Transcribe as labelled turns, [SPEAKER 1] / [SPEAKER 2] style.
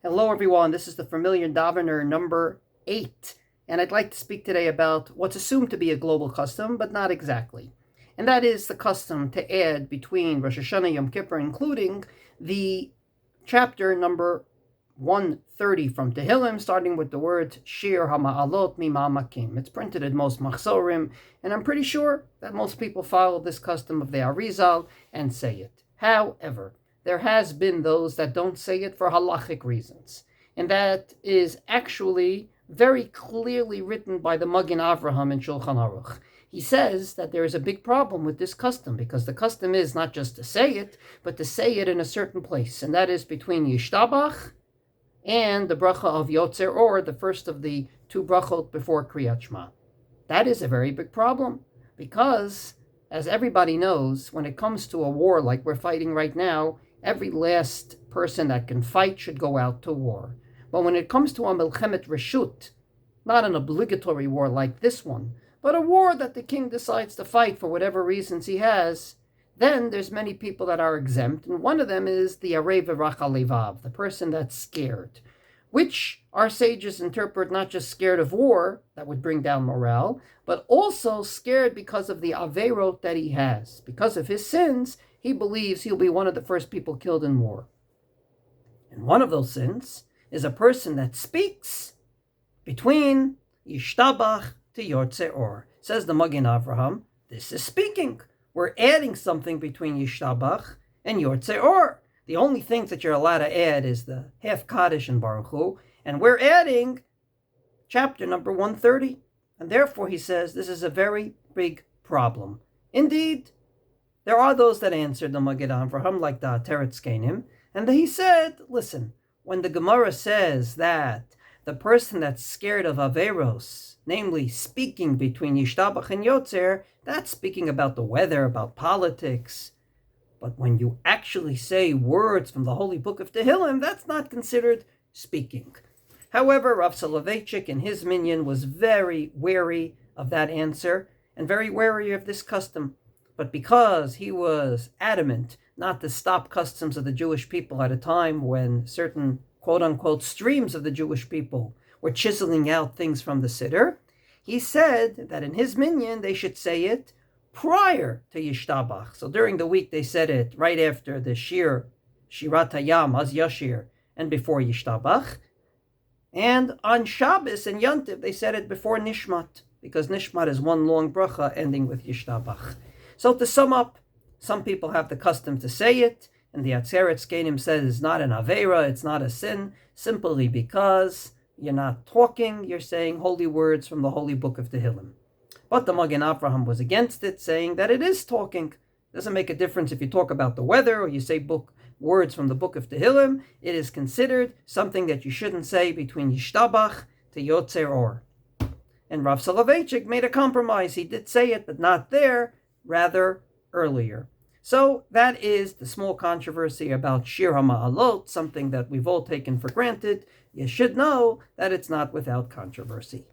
[SPEAKER 1] Hello everyone, this is the Familiar DAVENER number 8, and I'd like to speak today about what's assumed to be a global custom, but not exactly. And that is the custom to add between Rosh Hashanah and Yom Kippur, including the chapter number 130 from Tehillim, starting with the words Shir, Hamalot, Mimamakim. It's printed at most machzorim, and I'm pretty sure that most people follow this custom of the Arizal and say it. However, there has been those that don't say it for halachic reasons. And that is actually very clearly written by the Magen Avraham in Shulchan Aruch. He says that there is a big problem with this custom, because the custom is not just to say it, but to say it in a certain place. And that is between Yishtabach and the bracha of Yotzer, or the first of the two brachot before Kriyat Shema. That is a very big problem, because, as everybody knows, when it comes to a war like we're fighting right now, every last person that can fight should go out to war. But when it comes to a milchemet reshut, not an obligatory war like this one, but a war that the king decides to fight for whatever reasons he has, then there's many people that are exempt, and one of them is the arei v'rachal levav, the person that's scared, which our sages interpret not just scared of war, that would bring down morale, but also scared because of the averot that he has. Because of his sins, he believes he'll be one of the first people killed in war. And one of those sins is a person that speaks between Yishtabach to Yotzer Or. Says the Magen Avraham, this is speaking. We're adding something between Yishtabach and Yotzer Or. The only thing that you're allowed to add is the half Kaddish and Baruch Hu, and we're adding chapter number 130. And therefore, he says, this is a very big problem. Indeed, there are those that answered the Magen Avraham, like the Teretz Kenim, and he said, listen, when the Gemara says that the person that's scared of Averos, namely speaking between Yishtabach and Yotzer, that's speaking about the weather, about politics. But when you actually say words from the Holy Book of Tehillim, that's not considered speaking. However, Rav Soloveitchik in his minyan was very wary of that answer and very wary of this custom. But because he was adamant not to stop customs of the Jewish people at a time when certain quote-unquote streams of the Jewish people were chiseling out things from the Siddur, he said that in his minyan they should say it prior to Yishtabach. So during the week they said it right after the Shir, Shirat Hayam, Az Yashir, and before Yishtabach. And on Shabbos and Yontiv they said it before Nishmat, because Nishmat is one long bracha ending with Yishtabach. So to sum up, some people have the custom to say it, and the Atzeretz Kenim says it's not an Aveira, it's not a sin, simply because you're not talking, you're saying holy words from the Holy Book of Tehillim. But the Magen Avraham was against it, saying that it is talking. It doesn't make a difference if you talk about the weather or you say words from the Book of Tehillim. It is considered something that you shouldn't say between Yishtabach to Yotzer Or. And Rav Soloveitchik made a compromise. He did say it, but not there, rather earlier. So that is the small controversy about Shir HaMa'alot, something that we've all taken for granted. You should know that it's not without controversy.